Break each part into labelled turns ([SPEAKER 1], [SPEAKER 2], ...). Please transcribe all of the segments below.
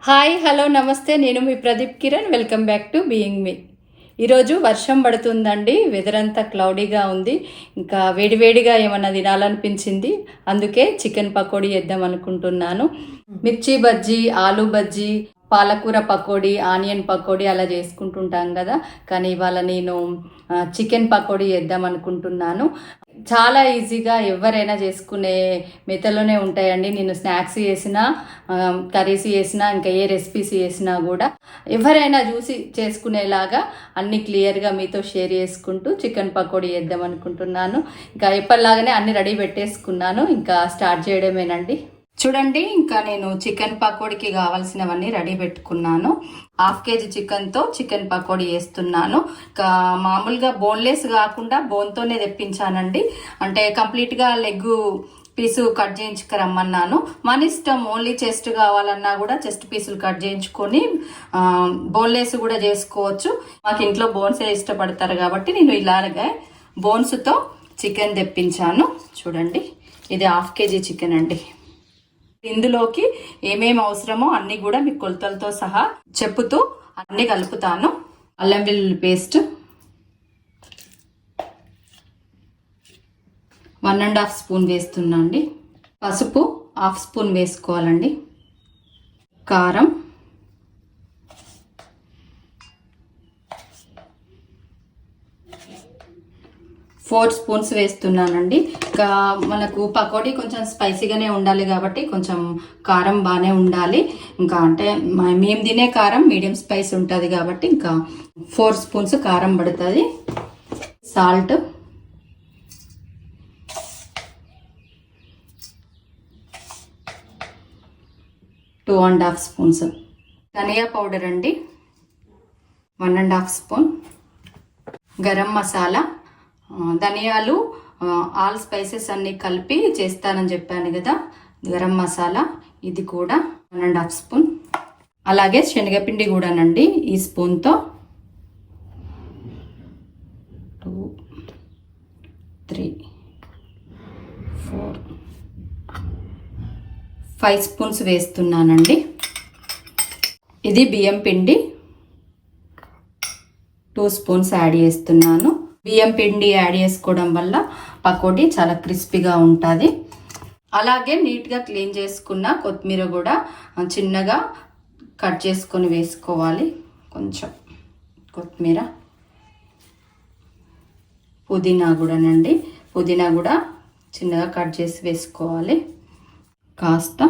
[SPEAKER 1] Hi hello నమస్తే, నేను మీ Pradeep Kiran. Welcome back to being me. ఈరోజు వర్షం పడుతుందండి. వెదర్ అంతా క్లౌడీగా ఉంది. ఇంకా వేడివేడిగా ఏమన్నా తినాలనిపించింది. అందుకే చికెన్ పకోడీ వేద్దాం అనుకుంటున్నాను. మిర్చి బజ్జీ, ఆలు బజ్జీ, పాలకూర పకోడీ, ఆనియన్ పకోడీ అలా చేసుకుంటుంటాం కదా. కానీ ఇవాళ నేను చికెన్ పకోడీ వేద్దాం అనుకుంటున్నాను. చాలా ఈజీగా ఎవరైనా చేసుకునే మెథడ్లోనే ఉంటాయండి. నేను స్నాక్స్ చేసినా, కర్రీస్ చేసినా, ఇంకా ఏ రెసిపీస్ చేసినా కూడా ఎవరైనా చూసి చేసుకునేలాగా అన్ని క్లియర్గా మీతో షేర్ చేసుకుంటూ చికెన్ పకోడీ వేద్దాం అనుకుంటున్నాను. ఇంకా ఎప్పటిలాగానే అన్ని రెడీ పెట్టేసుకున్నాను. ఇంకా స్టార్ట్ చేయడమేనండి. చూడండి, ఇంకా నేను చికెన్ పకోడీకి కావాల్సినవన్నీ రెడీ పెట్టుకున్నాను. 1/2 kg చికెన్తో చికెన్ పకోడీ వేస్తున్నాను. ఇంకా మామూలుగా బోన్లెస్ కాకుండా బోన్తోనే తెప్పించానండి. అంటే కంప్లీట్గా లెగ్ పీసు కట్ చేయించుకురమ్మన్నాను. మన ఇష్టం, ఓన్లీ చెస్ట్ కావాలన్నా కూడా చెస్ట్ పీసులు కట్ చేయించుకొని బోన్లెస్ కూడా చేసుకోవచ్చు. మాకు ఇంట్లో బోన్సే ఇష్టపడతారు కాబట్టి నేను ఇలాగే బోన్స్తో చికెన్ తెప్పించాను. చూడండి, ఇది 1/2 kg చికెన్ అండి. ఇందులోకి ఏమేమి అవసరమో అన్ని కూడా మీకు కొలతలతో సహా చెప్పుతూ అన్ని కలుపుతాను. అల్లం వెల్లుల్లి పేస్ట్ 1.5 స్పూన్ వేస్తున్నాండి. పసుపు 1/2 స్పూన్ వేసుకోవాలండి. కారం, ఫోర్ స్పూన్స్ వేస్తున్నానండి. ఇంకా మనకు పకోడీ కొంచెం స్పైసీగానే ఉండాలి కాబట్టి కొంచెం కారం బాగానే ఉండాలి. ఇంకా అంటే మేము తినే కారం మీడియం స్పైస్ ఉంటుంది కాబట్టి ఇంకా 4 స్పూన్స్ కారం పడుతుంది. Salt, to 2.5 spoons. ధనియా పౌడర్ అండి 1.5 స్పూన్. గరం మసాలా, ధనియాలు, ఆల్ స్పైసెస్ అన్ని కలిపి చేస్తానని చెప్పాను కదా. గరం మసాలా ఇది కూడా 1.5 స్పూన్. అలాగే శనగపిండి కూడానండి ఈ స్పూన్తో 2, 3, 4, 5 స్పూన్స్ వేస్తున్నానండి. ఇది బియ్యం పిండి 2 స్పూన్స్ యాడ్ చేస్తున్నాను. బియ్యం పిండి యాడ్ చేసుకోవడం వల్ల పకోడీ చాలా క్రిస్పీగా ఉంటుంది. అలాగే నీట్గా క్లీన్ చేసుకున్న కొత్తిమీర కూడా చిన్నగా కట్ చేసుకొని వేసుకోవాలి. కొంచెం కొత్తిమీర, పుదీనా కూడానండి. పుదీనా కూడా చిన్నగా కట్ చేసి వేసుకోవాలి. కాస్త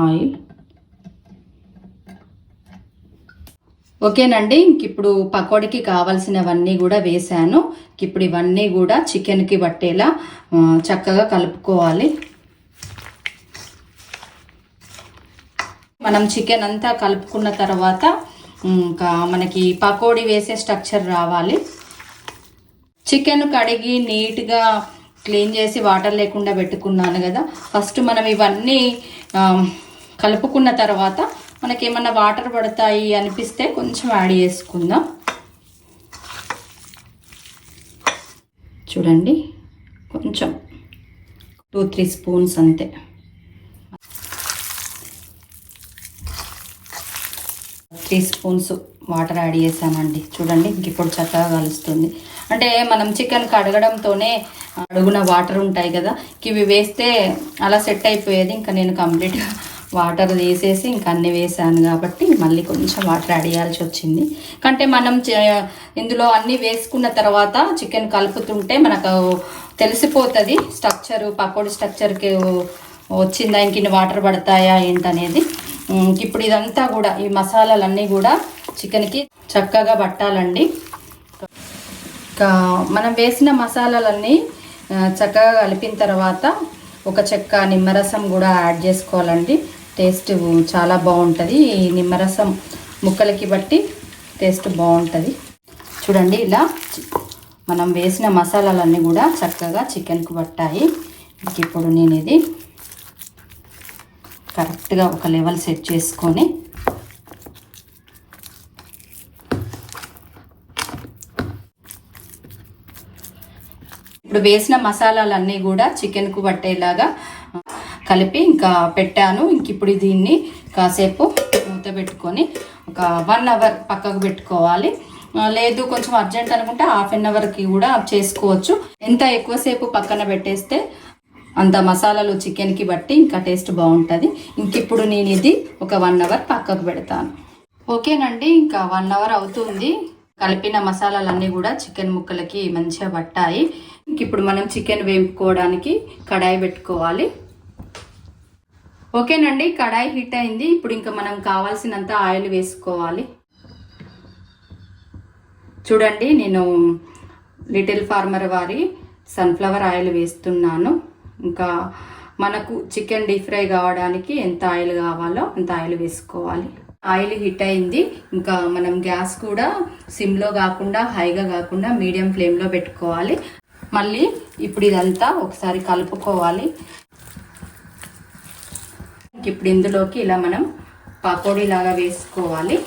[SPEAKER 1] ఆయిల్. ఓకేనండి, ఇంక ఇప్పుడు పకోడీకి కావాల్సినవన్నీ కూడా వేసాను. ఇప్పుడు ఇవన్నీ కూడా చికెన్కి పట్టేలా చక్కగా కలుపుకోవాలి. మనం చికెన్ అంతా కలుపుకున్న తర్వాత ఇంకా మనకి పకోడీ వేసే స్ట్రక్చర్ రావాలి. చికెన్ కడిగి నీట్గా క్లీన్ చేసి వాటర్ లేకుండా పెట్టుకున్నాను కదా. ఫస్ట్ మనం ఇవన్నీ కలుపుకున్న తర్వాత మనకి ఏమన్నా వాటర్ పడతాయి అనిపిస్తే కొంచెం యాడ్ చేసుకుందాం. చూడండి, కొంచెం 2-3 స్పూన్స్ అంతే. 3 స్పూన్స్ వాటర్ యాడ్ చేసామండి. చూడండి, ఇంక ఇప్పుడు చక్కగా కలుస్తుంది. అంటే మనం చికెన్ కడగడంతోనే అడుగున వాటర్ ఉంటాయి కదా, ఇవి వేస్తే అలా సెట్ అయిపోయేది. ఇంకా నేను కంప్లీట్గా వాటర్ వేసేసి ఇంకా అన్నీ వేసాను కాబట్టి మళ్ళీ కొంచెం వాటర్ యాడ్ చేయాల్సి వచ్చింది. కంటే మనం ఇందులో అన్నీ వేసుకున్న తర్వాత చికెన్ కలుపుతుంటే మనకు తెలిసిపోతుంది స్ట్రక్చరు, పకోడీ స్ట్రక్చర్కి వచ్చిందా, ఇంక వాటర్ పడతాయా ఏంటనేది. ఇప్పుడు ఇదంతా కూడా ఈ మసాలాలన్నీ కూడా చికెన్కి చక్కగా పట్టాలండి. ఇంకా మనం వేసిన మసాలాలన్నీ చక్కగా కలిపిన తర్వాత ఒక చెక్క నిమ్మరసం కూడా యాడ్ చేసుకోవాలండి. టేస్ట్ చాలా బాగుంటుంది. ఈ నిమ్మరసం ముక్కలకి బట్టి టేస్ట్ బాగుంటుంది. చూడండి, ఇలా మనం వేసిన మసాలాలన్నీ కూడా చక్కగా చికెన్కు పట్టాయి. ఇప్పుడు నేను ఇది కరెక్ట్గా ఒక లెవెల్ సెట్ చేసుకొని ఇప్పుడు వేసిన మసాలాలన్నీ కూడా చికెన్కు పట్టేలాగా కలిపి ఇంకా పెట్టాను. ఇంక ఇప్పుడు దీన్ని కాసేపు మూత మూత పెట్టుకొని ఒక 1 అవర్ పక్కకు పెట్టుకోవాలి. లేదు కొంచెం అర్జెంట్ అనుకుంటే హాఫ్ అన్ అవర్కి కూడా చేసుకోవచ్చు. ఎంత ఎక్కువసేపు పక్కన పెట్టేస్తే అంత మసాలాలు చికెన్కి బట్టి ఇంకా టేస్ట్ బాగుంటుంది. ఇంక ఇప్పుడు నేను ఇది ఒక 1 అవర్ పక్కకు పెడతాను. ఓకేనండి, ఇంకా 1 అవర్ అవుతుంది. కలిపిన మసాలాలన్నీ కూడా చికెన్ ముక్కలకి మంచిగా పట్టాయి. ఇంక ఇప్పుడు మనం చికెన్ వేపుకోవడానికి కడాయి పెట్టుకోవాలి. ఓకేనండి, కడాయి హీట్ అయింది. ఇప్పుడు ఇంకా మనం కావాల్సినంత ఆయిల్ వేసుకోవాలి. చూడండి, నేను లిటిల్ ఫార్మర్ వారి సన్ఫ్లవర్ ఆయిల్ వేస్తున్నాను. ఇంకా మనకు చికెన్ డీప్ ఫ్రై కావడానికి ఎంత ఆయిల్ కావాలో అంత ఆయిల్ వేసుకోవాలి. ఆయిల్ హీట్ అయింది. ఇంకా మనం గ్యాస్ కూడా సిమ్లో కాకుండా హైగా కాకుండా మీడియం ఫ్లేమ్లో పెట్టుకోవాలి. మళ్ళీ ఇప్పుడు ఇదంతా ఒకసారి కలుపుకోవాలి. ఇప్పుడు ఇందులోకి ఇలా మనం పకోడీ లాగా వేసుకోవాలి.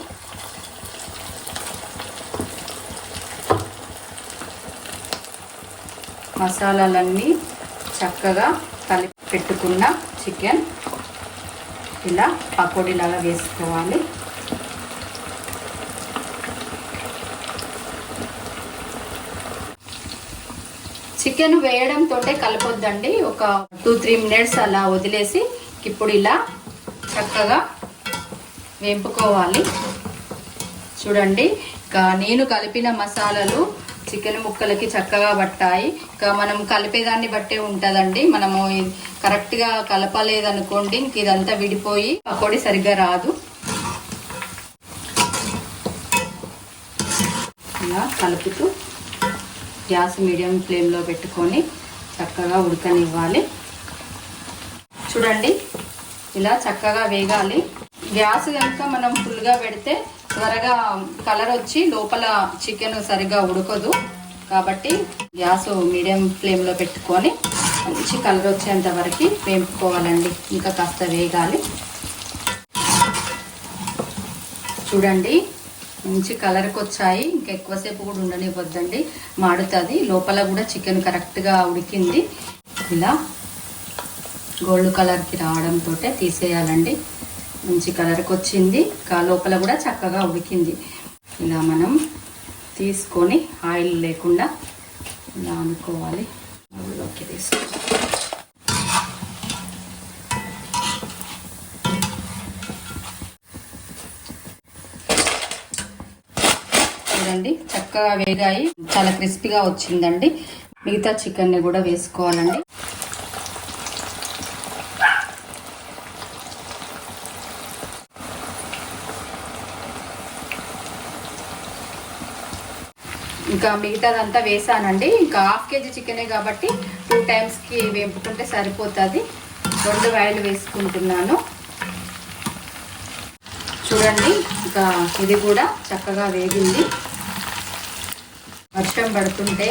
[SPEAKER 1] మసాలాలన్నీ చక్కగా కలిపి పెట్టుకున్న చికెన్ ఇలా పకోడీ లాగా వేసుకోవాలి. చికెన్ వేయడంతో కలపొద్దండి. ఒక 2-3 మినిట్స్ అలా వదిలేసి ఇప్పుడు ఇలా చక్కగా వేపుకోవాలి. చూడండి, ఇంకా నేను కలిపిన మసాలాలు చికెన్ ముక్కలకి చక్కగా పట్టాయి. ఇంకా మనం కలిపేదాన్ని బట్టే ఉంటుందండి. మనము కరెక్ట్గా కలపలేదనుకోండి ఇంక ఇదంతా విడిపోయి పకోడీ సరిగ్గా రాదు. ఇలా కలుపుతూ గ్యాస్ మీడియం ఫ్లేమ్లో పెట్టుకొని చక్కగా ఉడకనివ్వాలి. చూడండి, ఇలా చక్కగా వేగాలి. గ్యాస్ కనుక మనం ఫుల్గా పెడితే త్వరగా కలర్ వచ్చి లోపల చికెన్ సరిగ్గా ఉడకదు. కాబట్టి గ్యాస్ మీడియం ఫ్లేమ్లో పెట్టుకొని మంచి కలర్ వచ్చేంత వరకు వేపుకోవాలండి. ఇంకా కాస్త వేగాలి. చూడండి, మంచి కలర్కి వచ్చాయి. ఇంకా ఎక్కువసేపు కూడా ఉండనివ్వద్దండి, మాడుతుంది. లోపల కూడా చికెన్ కరెక్ట్గా ఉడికింది. ఇలా గోల్డ్ కలర్కి రావడంతో తీసేయాలండి. మంచి కలర్కి వచ్చింది. లోపల కూడా చక్కగా ఉడికింది. ఇలా మనం తీసుకొని ఆయిల్ లేకుండా ఇలా అనుకోవాలి. అందులోకి తీసుకో. చూడండి, చక్కగా వేగాయి. చాలా క్రిస్పీగా వచ్చిందండి. మిగతా చికెన్ని కూడా వేసుకోవాలండి. ఇంకా మిగతాదంతా వేసానండి. ఇంకా 1/2 కేజీ చికెనే కాబట్టి 2 టైమ్స్కి వేపుకుంటే సరిపోతుంది. 2 ఆయిల్ వేసుకుంటున్నాను. చూడండి, ఇంకా ఇది కూడా చక్కగా వేగింది. వర్షం పడుతుంటే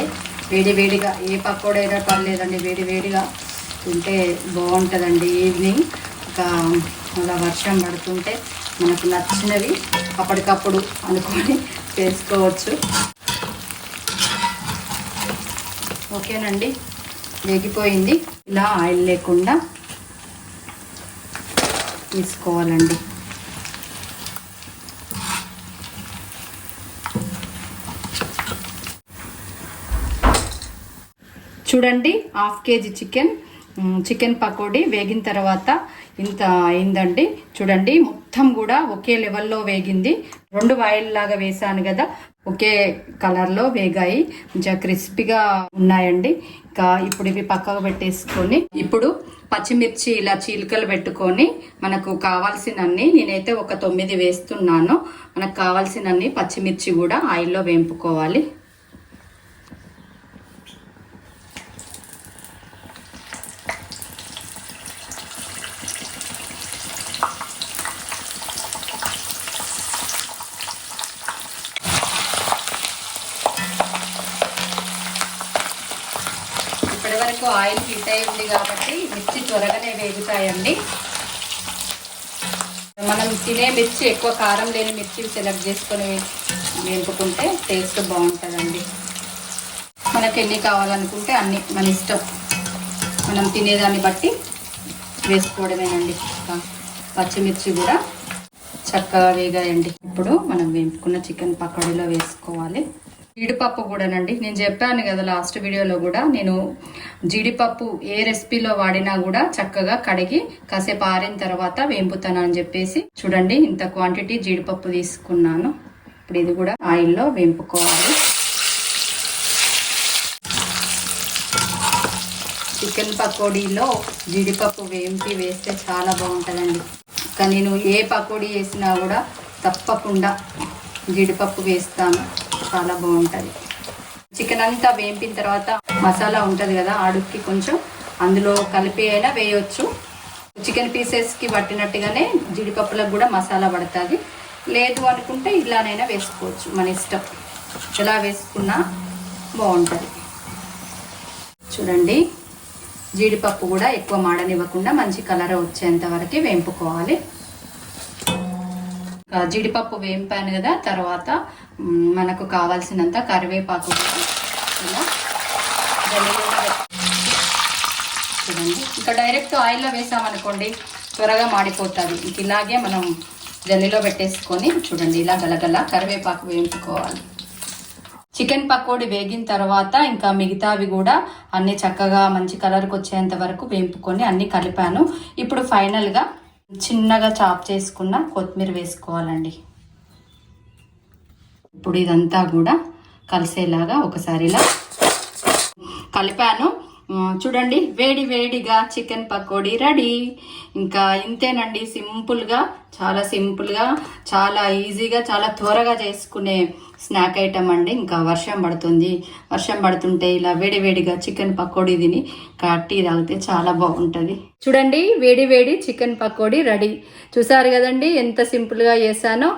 [SPEAKER 1] వేడివేడిగా ఏ పకోడీ అయినా పర్లేదండి, వేడివేడిగా తింటే బాగుంటుందండి. ఈవినింగ్ ఇంకా అలా వర్షం పడుతుంటే మనకు నచ్చినవి అప్పటికప్పుడు అనుకొని చేసుకోవచ్చు. ఓకేనండి, వేగిపోయింది. ఇలా ఆయిల్ లేకుండా తీసుకోవాలండి. చూడండి, 1/2 కేజీ చికెన్ పకోడీ వేగిన తర్వాత ఇంత అయిందండి. చూడండి, మొత్తం కూడా ఒకే లెవెల్లో వేగింది. 2 ఆయిల్ లాగా వేసాను కదా, ఒకే కలర్లో వేగాయి. కొంచెం క్రిస్పీగా ఉన్నాయండి. ఇంకా ఇప్పుడు ఇవి పక్కకు పెట్టేసుకొని ఇప్పుడు పచ్చిమిర్చి ఇలా చీలికలు పెట్టుకొని మనకు కావాల్సినన్ని, నేనైతే ఒక 9 వేస్తున్నాను. మనకు కావాల్సినన్ని పచ్చిమిర్చి కూడా ఆయిల్లో వేంపుకోవాలి. ఇప్పటి వరకు ఆయిల్ హీట్ అయి ఉంది కాబట్టి మిర్చి త్వరగానే వేగుతాయండి. మనం తినే మిర్చి ఎక్కువ కారం లేని మిర్చి సెలెక్ట్ చేసుకొని వేపుకుంటే టేస్ట్ బాగుంటుందండి. మనకు ఎన్ని కావాలనుకుంటే అన్ని మన ఇష్టం, మనం తినేదాన్ని బట్టి వేసుకోవడమేనండి. పచ్చిమిర్చి కూడా చక్కగా వేగాయండి. ఇప్పుడు మనం వేపుకున్న చికెన్ పకోడీలో వేసుకోవాలి. జీడిపప్పు కూడానండి, నేను చెప్పాను కదా లాస్ట్ వీడియోలో కూడా, నేను జీడిపప్పు ఏ రెసిపీలో వాడినా కూడా చక్కగా కడిగి కాసేపు ఆరిన తర్వాత వేపుతాను అని చెప్పేసి. చూడండి, ఇంత క్వాంటిటీ జీడిపప్పు తీసుకున్నాను. ఇప్పుడు ఇది కూడా ఆయిల్లో వేపుకోవాలి. చికెన్ పకోడీలో జీడిపప్పు వేంపి వేస్తే చాలా బాగుంటుందండి. కానీ నేను ఏ పకోడీ వేసినా కూడా తప్పకుండా జీడిపప్పు వేస్తాను, చాలా బాగుంటుంది. చికెన్ అంతా వేంపిన తర్వాత మసాలా ఉంటుంది కదా, అడుక్కి కొంచెం అందులో కలిపి అయినా వేయొచ్చు. చికెన్ పీసెస్కి పట్టినట్టుగానే జీడిపప్పులకు కూడా మసాలా పడుతుంది. లేదు అనుకుంటే ఇలానైనా వేసుకోవచ్చు, మన ఇష్టం. ఎలా వేసుకున్నా బాగుంటుంది. చూడండి, జీడిపప్పు కూడా ఎక్కువ మాడనివ్వకుండా మంచి కలర్ వచ్చేంత వరకు వేంపుకోవాలి. జీడిపప్పు వేంపాను కదా, తర్వాత మనకు కావాల్సినంత కరివేపాకు ఇలా చూడండి. ఇంకా డైరెక్ట్ ఆయిల్లో వేసామనుకోండి త్వరగా మాడిపోతుంది. ఇంక ఇలాగే మనం జల్లిలో పెట్టేసుకొని చూడండి ఇలా గలగల కరివేపాకు వేయించుకోవాలి. చికెన్ పకోడీ వేగిన తర్వాత ఇంకా మిగతావి కూడా అన్ని చక్కగా మంచి కలర్కి వచ్చేంత వరకు వేపుకొని అన్ని కలిపాను. ఇప్పుడు ఫైనల్గా చిన్నగా చాప్ చేసుకున్న కొత్తిమీర వేసుకోవాలండి. ఇప్పుడు ఇదంతా కూడా కలిసేలాగా ఒకసారి ఇలా కలిపాను. చూడండి, వేడి వేడిగా చికెన్ పకోడీ రెడీ. ఇంకా ఇంతేనండి, సింపుల్గా, చాలా సింపుల్గా, చాలా ఈజీగా, చాలా త్వరగా చేసుకునే స్నాక్ ఐటమ్ అండి. ఇంకా వర్షం పడుతుంటే ఇలా వేడి వేడిగా చికెన్ పకోడీ తిని టీ తాగితే చాలా బాగుంటుంది. చూడండి, వేడి వేడి చికెన్ పకోడీ రెడీ. చూసారు కదండి ఎంత సింపుల్గా చేశానో.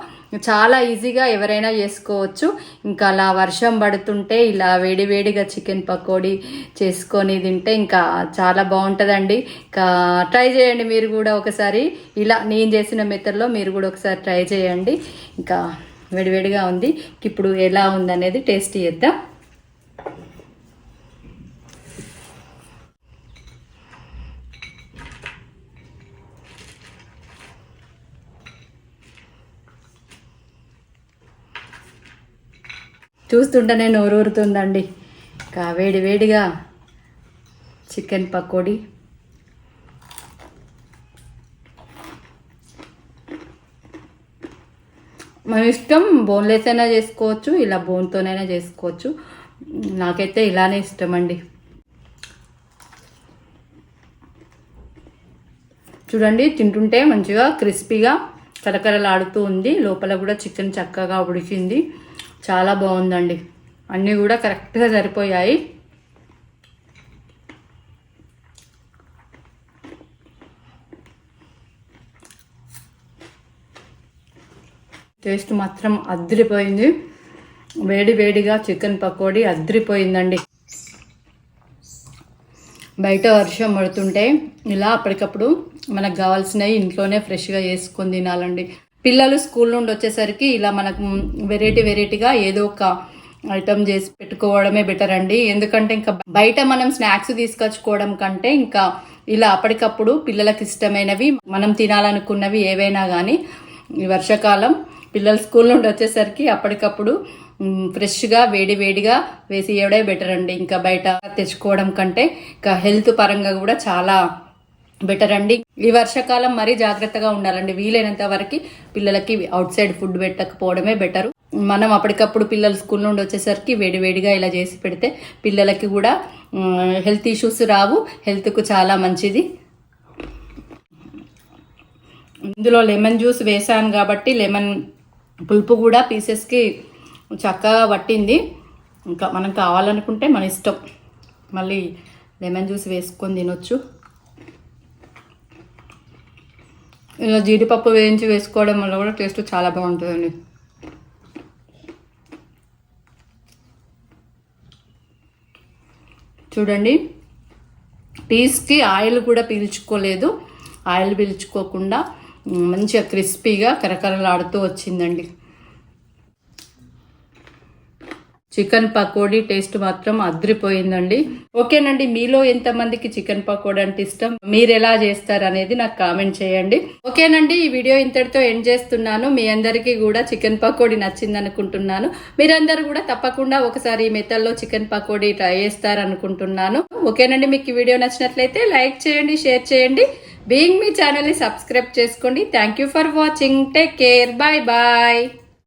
[SPEAKER 1] చాలా ఈజీగా ఎవరైనా చేసుకోవచ్చు. ఇంకా అలా వర్షం పడుతుంటే ఇలా వేడివేడిగా చికెన్ పకోడీ చేసుకొని తింటే ఇంకా చాలా బాగుంటుందండి. ఇంకా ట్రై చేయండి మీరు కూడా ఒకసారి. ఇలా నేను చేసిన మెథడ్లో మీరు కూడా ఒకసారి ట్రై చేయండి. ఇంకా వేడివేడిగా ఉంది. ఇప్పుడు ఎలా ఉందనేది టేస్ట్ చేద్దాం. చూస్తుంటేనే నోరూరుతుందండి. ఇంకా వేడి వేడిగా చికెన్ పకోడీ. మన ఇష్టం, బోన్లెస్ అయినా చేసుకోవచ్చు, ఇలా బోన్తోనైనా చేసుకోవచ్చు. నాకైతే ఇలానే ఇష్టం అండి. చూడండి, తింటుంటే మంచిగా క్రిస్పీగా కరకరలాడుతూ ఉంది. లోపల కూడా చికెన్ చక్కగా ఉడికింది. చాలా బాగుందండి. అన్నీ కూడా కరెక్ట్గా సరిపోయాయి. టేస్ట్ మాత్రం అద్రిపోయింది. వేడి వేడిగా చికెన్ పకోడీ అద్రిపోయిందండి. బయట వర్షం పడుతుంటే ఇలా అప్పటికప్పుడు మనకు కావాల్సినవి ఇంట్లోనే ఫ్రెష్గా చేసుకొని తినాలండి. పిల్లలు స్కూల్ నుండి వచ్చేసరికి ఇలా మనకు వెరైటీగా ఏదో ఒక ఐటమ్ చేసి పెట్టుకోవడమే బెటర్ అండి. ఎందుకంటే ఇంకా బయట మనం స్నాక్స్ తీసుకొచ్చుకోవడం కంటే ఇంకా ఇలా అప్పటికప్పుడు పిల్లలకు ఇష్టమైనవి, మనం తినాలనుకున్నవి ఏవైనా కానీ ఈ వర్షాకాలం పిల్లలు స్కూల్ నుండి వచ్చేసరికి అప్పటికప్పుడు ఫ్రెష్గా వేడిగా వేసి ఇవ్వడే బెటర్ అండి. ఇంకా బయట తెచ్చుకోవడం కంటే ఇంకా హెల్త్ పరంగా కూడా చాలా బెటర్ అండి. ఈ వర్షాకాలం మరీ జాగ్రత్తగా ఉండాలండి. వీలైనంత వరకు పిల్లలకి అవుట్ సైడ్ ఫుడ్ పెట్టకపోవడమే బెటర్. మనం అప్పటికప్పుడు పిల్లలు స్కూల్ నుండి వచ్చేసరికి వేడిగా ఇలా చేసి పెడితే పిల్లలకి కూడా హెల్త్ ఇష్యూస్ రావు, హెల్త్కు చాలా మంచిది. ఇందులో లెమన్ జ్యూస్ వేసాను కాబట్టి లెమన్ పులుపు కూడా పీసెస్కి చక్కగా పట్టింది. ఇంకా మనం కావాలనుకుంటే మన ఇష్టం, మళ్ళీ లెమన్ జ్యూస్ వేసుకొని తినొచ్చు. ఇలా జీడిపప్పు వేయించి వేసుకోవడం వల్ల కూడా టేస్ట్ చాలా బాగుంటుందండి. చూడండి, పీస్కి ఆయిల్ కూడా పీల్చుకోలేదు. ఆయిల్ పీల్చుకోకుండా మంచిగా క్రిస్పీగా కరకరలాడుతూ వచ్చిందండి. చికెన్ పకోడీ టేస్ట్ మాత్రం అద్రిపోయిందండి. ఓకేనండి, మీలో ఎంతమందికి చికెన్ పకోడీ అంటే ఇష్టం, మీరు ఎలా చేస్తారు అనేది నాకు కామెంట్ చేయండి. ఓకేనండి, ఈ వీడియో ఇంతటితో ఎండ్ చేస్తున్నాను. మీ అందరికీ కూడా చికెన్ పకోడీ నచ్చింది అనుకుంటున్నాను. మీరందరూ కూడా తప్పకుండా ఒకసారి ఈ మెథడ్లో చికెన్ పకోడీ ట్రై చేస్తారనుకుంటున్నాను. ఓకేనండి, మీకు ఈ వీడియో నచ్చినట్లయితే లైక్ చేయండి, షేర్ చేయండి. బీయింగ్ మీ ఛానల్ని సబ్స్క్రైబ్ చేసుకోండి. Thank you for watching. Take care. Bye bye.